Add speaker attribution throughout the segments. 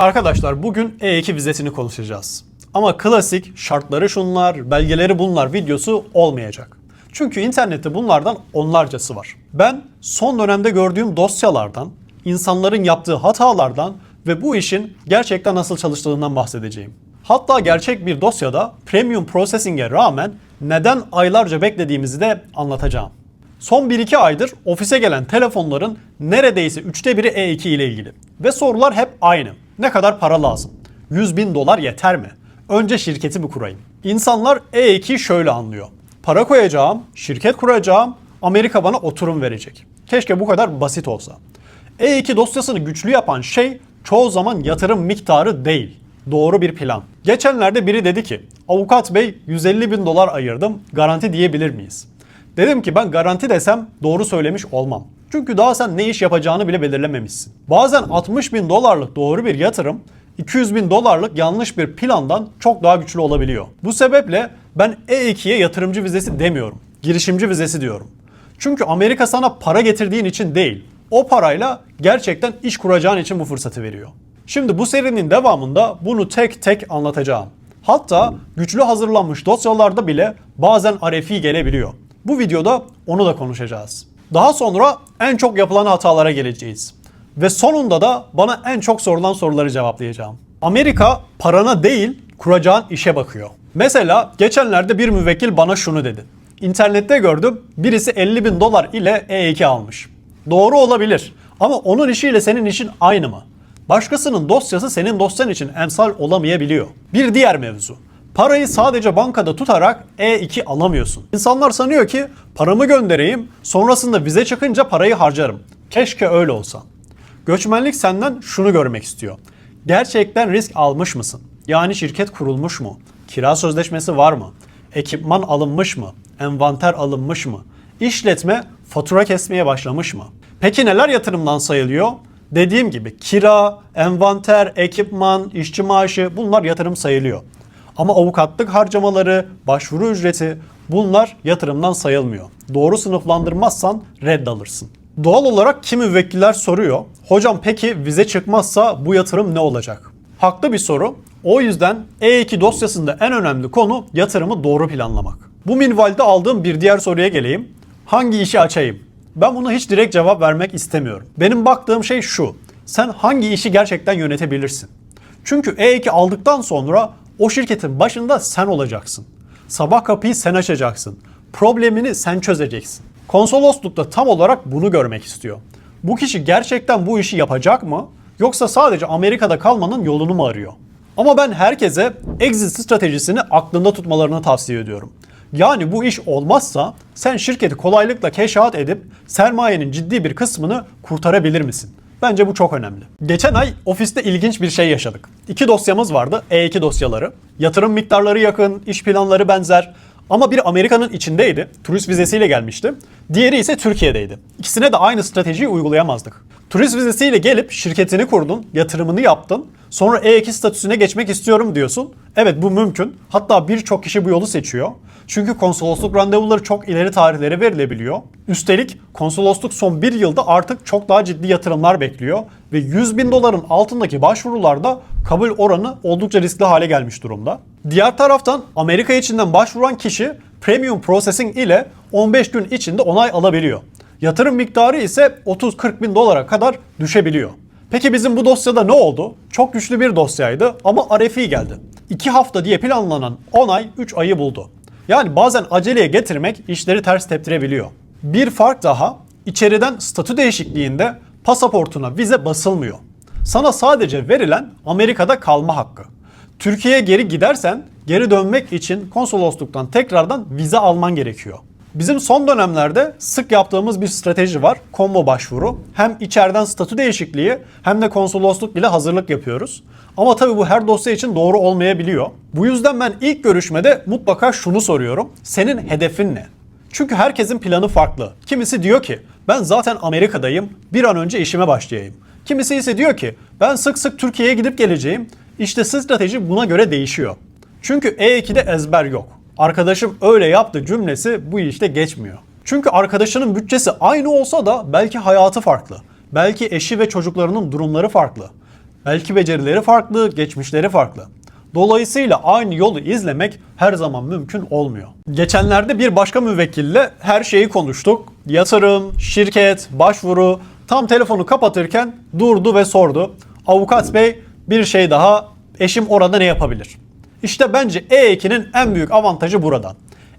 Speaker 1: Arkadaşlar bugün E2 vizesini konuşacağız. Ama klasik şartları şunlar, belgeleri bunlar videosu olmayacak. Çünkü internette bunlardan onlarcası var. Ben son dönemde gördüğüm dosyalardan, insanların yaptığı hatalardan ve bu işin gerçekten nasıl çalıştığından bahsedeceğim. Hatta gerçek bir dosyada premium processing'e rağmen neden aylarca beklediğimizi de anlatacağım. Son 1-2 aydır ofise gelen telefonların neredeyse 1/3'ü E2 ile ilgili. Ve sorular hep aynı. Ne kadar para lazım? 100.000 dolar yeter mi? Önce şirketi mi kurayım? İnsanlar E2'yi şöyle anlıyor. Para koyacağım, şirket kuracağım, Amerika bana oturum verecek. Keşke bu kadar basit olsa. E2 dosyasını güçlü yapan şey çoğu zaman yatırım miktarı değil. Doğru bir plan. Geçenlerde biri dedi ki, avukat bey 150.000 dolar ayırdım, garanti diyebilir miyiz? Dedim ki ben garanti desem doğru söylemiş olmam. Çünkü daha sen ne iş yapacağını bile belirlememişsin. Bazen 60.000 dolarlık doğru bir yatırım 200.000 dolarlık yanlış bir plandan çok daha güçlü olabiliyor. Bu sebeple ben E2'ye yatırımcı vizesi demiyorum. Girişimci vizesi diyorum. Çünkü Amerika sana para getirdiğin için değil, o parayla gerçekten iş kuracağın için bu fırsatı veriyor. Şimdi bu serinin devamında bunu tek tek anlatacağım. Hatta güçlü hazırlanmış dosyalarda bile bazen RFI gelebiliyor. Bu videoda onu da konuşacağız. Daha sonra en çok yapılan hatalara geleceğiz. Ve sonunda da bana en çok sorulan soruları cevaplayacağım. Amerika parana değil kuracağın işe bakıyor. Mesela geçenlerde bir müvekkil bana şunu dedi. İnternette gördüm, birisi 50.000 dolar ile E2 almış. Doğru olabilir ama onun işiyle senin işin aynı mı? Başkasının dosyası senin dosyan için emsal olamayabiliyor. Bir diğer mevzu. Parayı sadece bankada tutarak E2 alamıyorsun. İnsanlar sanıyor ki paramı göndereyim, sonrasında vize çıkınca parayı harcarım. Keşke öyle olsa. Göçmenlik senden şunu görmek istiyor. Gerçekten risk almış mısın? Yani şirket kurulmuş mu? Kira sözleşmesi var mı? Ekipman alınmış mı? Envanter alınmış mı? İşletme fatura kesmeye başlamış mı? Peki neler yatırımdan sayılıyor? Dediğim gibi kira, envanter, ekipman, işçi maaşı bunlar yatırım sayılıyor. Ama avukatlık harcamaları, başvuru ücreti bunlar yatırımdan sayılmıyor. Doğru sınıflandırmazsan red alırsın. Doğal olarak kimi müvekkiller soruyor. Hocam peki vize çıkmazsa bu yatırım ne olacak? Haklı bir soru. O yüzden E2 dosyasında en önemli konu yatırımı doğru planlamak. Bu minvalde aldığım bir diğer soruya geleyim. Hangi işi açayım? Ben buna hiç direkt cevap vermek istemiyorum. Benim baktığım şey şu. Sen hangi işi gerçekten yönetebilirsin? Çünkü E2 aldıktan sonra o şirketin başında sen olacaksın. Sabah kapıyı sen açacaksın. Problemini sen çözeceksin. Konsolosluk da tam olarak bunu görmek istiyor. Bu kişi gerçekten bu işi yapacak mı? Yoksa sadece Amerika'da kalmanın yolunu mu arıyor? Ama ben herkese exit stratejisini aklında tutmalarını tavsiye ediyorum. Yani bu iş olmazsa sen şirketi kolaylıkla keşfat edip sermayenin ciddi bir kısmını kurtarabilir misin? Bence bu çok önemli. Geçen ay ofiste ilginç bir şey yaşadık. 2 dosyamız vardı, E2 dosyaları. Yatırım miktarları yakın, iş planları benzer. Ama biri Amerika'nın içindeydi, turist vizesiyle gelmişti. Diğeri ise Türkiye'deydi. İkisine de aynı stratejiyi uygulayamazdık. Turist vizesiyle gelip şirketini kurdun, yatırımını yaptın. Sonra E2 statüsüne geçmek istiyorum diyorsun. Evet bu mümkün. Hatta birçok kişi bu yolu seçiyor. Çünkü konsolosluk randevuları çok ileri tarihlere verilebiliyor. Üstelik konsolosluk son 1 yılda artık çok daha ciddi yatırımlar bekliyor. Ve 100.000 doların altındaki başvurularda kabul oranı oldukça riskli hale gelmiş durumda. Diğer taraftan Amerika içinden başvuran kişi premium processing ile 15 gün içinde onay alabiliyor. Yatırım miktarı ise 30-40 bin dolara kadar düşebiliyor. Peki bizim bu dosyada ne oldu? Çok güçlü bir dosyaydı ama RFI geldi. 2 hafta diye planlanan onay 3 ayı buldu. Yani bazen aceleye getirmek işleri ters teptirebiliyor. Bir fark daha, içeriden statü değişikliğinde pasaportuna vize basılmıyor. Sana sadece verilen Amerika'da kalma hakkı. Türkiye'ye geri gidersen geri dönmek için konsolosluktan tekrardan vize alman gerekiyor. Bizim son dönemlerde sık yaptığımız bir strateji var. Combo başvuru. Hem içeriden statü değişikliği hem de konsolosluk bile hazırlık yapıyoruz. Ama tabii bu her dosya için doğru olmayabiliyor. Bu yüzden ben ilk görüşmede mutlaka şunu soruyorum. Senin hedefin ne? Çünkü herkesin planı farklı. Kimisi diyor ki ben zaten Amerika'dayım, bir an önce işime başlayayım. Kimisi ise diyor ki ben sık sık Türkiye'ye gidip geleceğim. İşte strateji buna göre değişiyor. Çünkü E2'de ezber yok. Arkadaşım öyle yaptı cümlesi bu işte geçmiyor. Çünkü arkadaşının bütçesi aynı olsa da belki hayatı farklı. Belki eşi ve çocuklarının durumları farklı. Belki becerileri farklı, geçmişleri farklı. Dolayısıyla aynı yolu izlemek her zaman mümkün olmuyor. Geçenlerde bir başka müvekkille her şeyi konuştuk. Yatırım, şirket, başvuru. Tam telefonu kapatırken durdu ve sordu. Avukat bey, bir şey daha, eşim orada ne yapabilir? İşte bence E2'nin en büyük avantajı burada.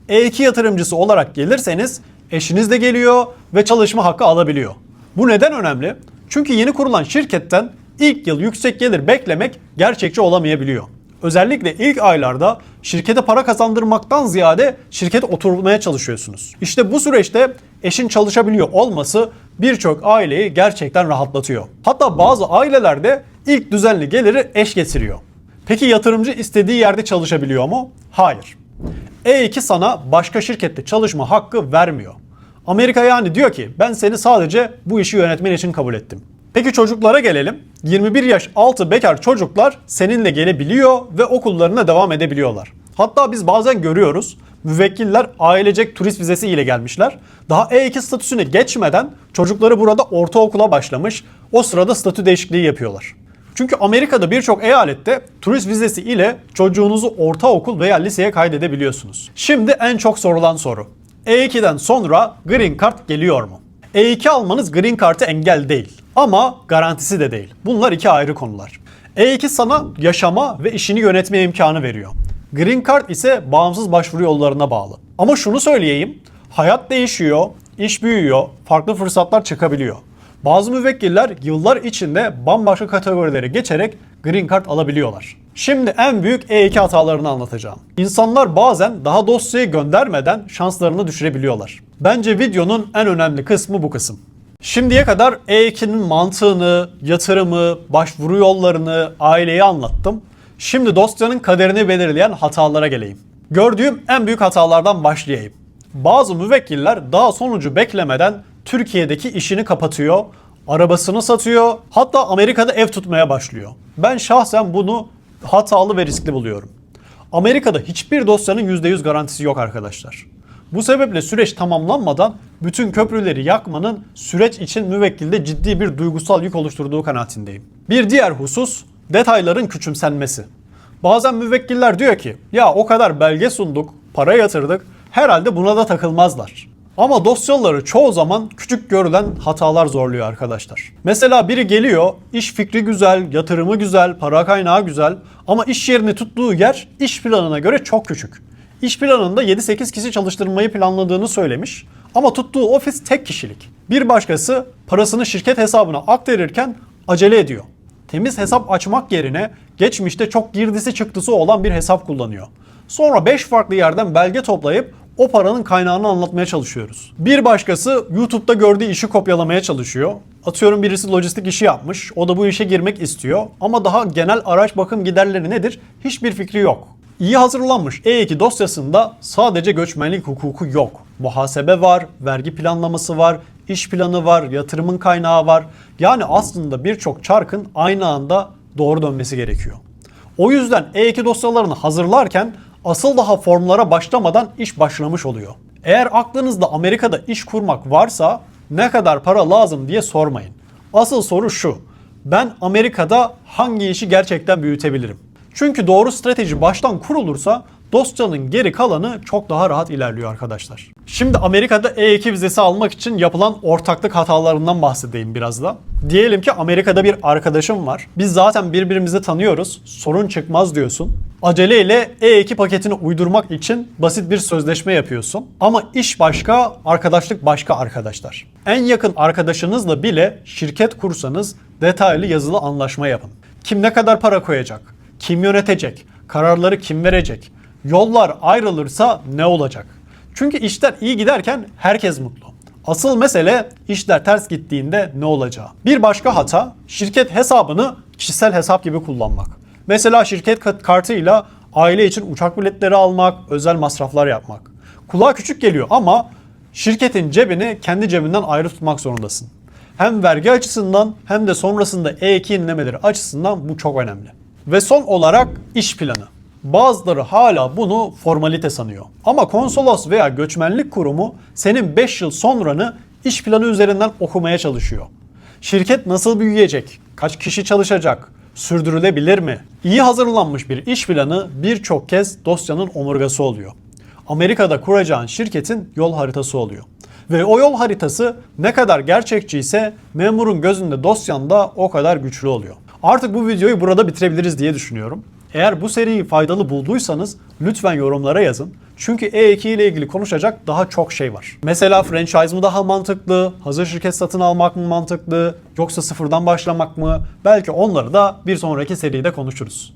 Speaker 1: E2 yatırımcısı olarak gelirseniz eşiniz de geliyor ve çalışma hakkı alabiliyor. Bu neden önemli? Çünkü yeni kurulan şirketten ilk yıl yüksek gelir beklemek gerçekçi olamayabiliyor. Özellikle ilk aylarda şirkete para kazandırmaktan ziyade şirkete oturmaya çalışıyorsunuz. İşte bu süreçte eşin çalışabiliyor olması birçok aileyi gerçekten rahatlatıyor. Hatta bazı ailelerde ilk düzenli geliri eş getiriyor. Peki yatırımcı istediği yerde çalışabiliyor mu? Hayır. E2 sana başka şirkette çalışma hakkı vermiyor. Amerika yani diyor ki ben seni sadece bu işi yönetmen için kabul ettim. Peki çocuklara gelelim. 21 yaş altı bekar çocuklar seninle gelebiliyor ve okullarına devam edebiliyorlar. Hatta biz bazen görüyoruz. Müvekkiller ailecek turist vizesi ile gelmişler. Daha E2 statüsüne geçmeden çocukları burada ortaokula başlamış. O sırada statü değişikliği yapıyorlar. Çünkü Amerika'da birçok eyalette turist vizesi ile çocuğunuzu ortaokul veya liseye kaydedebiliyorsunuz. Şimdi en çok sorulan soru. E2'den sonra Green Card geliyor mu? E2 almanız Green Card'ı engel değil. Ama garantisi de değil. Bunlar iki ayrı konular. E2 sana yaşama ve işini yönetme imkanı veriyor. Green Card ise bağımsız başvuru yollarına bağlı. Ama şunu söyleyeyim. Hayat değişiyor, iş büyüyor, farklı fırsatlar çıkabiliyor. Bazı müvekkiller yıllar içinde bambaşka kategorilere geçerek Green Card alabiliyorlar. Şimdi en büyük E2 hatalarını anlatacağım. İnsanlar bazen daha dosyayı göndermeden şanslarını düşürebiliyorlar. Bence videonun en önemli kısmı bu kısım. Şimdiye kadar E2'nin mantığını, yatırımı, başvuru yollarını, aileyi anlattım. Şimdi dosyanın kaderini belirleyen hatalara geleyim. Gördüğüm en büyük hatalardan başlayayım. Bazı müvekkiller daha sonucu beklemeden Türkiye'deki işini kapatıyor, arabasını satıyor, hatta Amerika'da ev tutmaya başlıyor. Ben şahsen bunu hatalı ve riskli buluyorum. Amerika'da hiçbir dosyanın %100 garantisi yok arkadaşlar. Bu sebeple süreç tamamlanmadan bütün köprüleri yakmanın süreç için müvekkilde ciddi bir duygusal yük oluşturduğu kanaatindeyim. Bir diğer husus detayların küçümsenmesi. Bazen müvekkiller diyor ki ya o kadar belge sunduk, para yatırdık, herhalde buna da takılmazlar. Ama dosyaları çoğu zaman küçük görülen hatalar zorluyor arkadaşlar. Mesela biri geliyor, iş fikri güzel, yatırımı güzel, para kaynağı güzel ama iş yerini tuttuğu yer iş planına göre çok küçük. İş planında 7-8 kişi çalıştırmayı planladığını söylemiş ama tuttuğu ofis tek kişilik. Bir başkası parasını şirket hesabına aktarırken acele ediyor. Temiz hesap açmak yerine geçmişte çok girdisi çıktısı olan bir hesap kullanıyor. Sonra 5 farklı yerden belge toplayıp o paranın kaynağını anlatmaya çalışıyoruz. Bir başkası YouTube'da gördüğü işi kopyalamaya çalışıyor. Atıyorum birisi lojistik işi yapmış, o da bu işe girmek istiyor ama daha genel araç bakım giderleri nedir hiçbir fikri yok. İyi hazırlanmış E2 dosyasında sadece göçmenlik hukuku yok. Muhasebe var, vergi planlaması var, iş planı var, yatırımın kaynağı var. Yani aslında birçok çarkın aynı anda doğru dönmesi gerekiyor. O yüzden E2 dosyalarını hazırlarken asıl daha formlara başlamadan iş başlamış oluyor. Eğer aklınızda Amerika'da iş kurmak varsa ne kadar para lazım diye sormayın. Asıl soru şu: ben Amerika'da hangi işi gerçekten büyütebilirim? Çünkü doğru strateji baştan kurulursa dosyanın geri kalanı çok daha rahat ilerliyor arkadaşlar. Şimdi Amerika'da E2 vizesi almak için yapılan ortaklık hatalarından bahsedeyim biraz da. Diyelim ki Amerika'da bir arkadaşım var. Biz zaten birbirimizi tanıyoruz. Sorun çıkmaz diyorsun. Aceleyle E2 paketini uydurmak için basit bir sözleşme yapıyorsun. Ama iş başka, arkadaşlık başka arkadaşlar. En yakın arkadaşınızla bile şirket kursanız detaylı yazılı anlaşma yapın. Kim ne kadar para koyacak? Kim yönetecek? Kararları kim verecek? Yollar ayrılırsa ne olacak? Çünkü işler iyi giderken herkes mutlu. Asıl mesele işler ters gittiğinde ne olacağı. Bir başka hata şirket hesabını kişisel hesap gibi kullanmak. Mesela şirket kartıyla aile için uçak biletleri almak, özel masraflar yapmak. Kulağa küçük geliyor ama şirketin cebini kendi cebinden ayrı tutmak zorundasın. Hem vergi açısından hem de sonrasında E2 yenilemeleri açısından bu çok önemli. Ve son olarak iş planı. Bazıları hala bunu formalite sanıyor. Ama konsolos veya göçmenlik kurumu senin 5 yıl sonranı iş planı üzerinden okumaya çalışıyor. Şirket nasıl büyüyecek? Kaç kişi çalışacak? Sürdürülebilir mi? İyi hazırlanmış bir iş planı birçok kez dosyanın omurgası oluyor. Amerika'da kuracağın şirketin yol haritası oluyor. Ve o yol haritası ne kadar gerçekçi ise memurun gözünde dosyan da o kadar güçlü oluyor. Artık bu videoyu burada bitirebiliriz diye düşünüyorum. Eğer bu seriyi faydalı bulduysanız lütfen yorumlara yazın. Çünkü E2 ile ilgili konuşacak daha çok şey var. Mesela franchise mı daha mantıklı, hazır şirket satın almak mı mantıklı, yoksa sıfırdan başlamak mı? Belki onları da bir sonraki seride konuşuruz.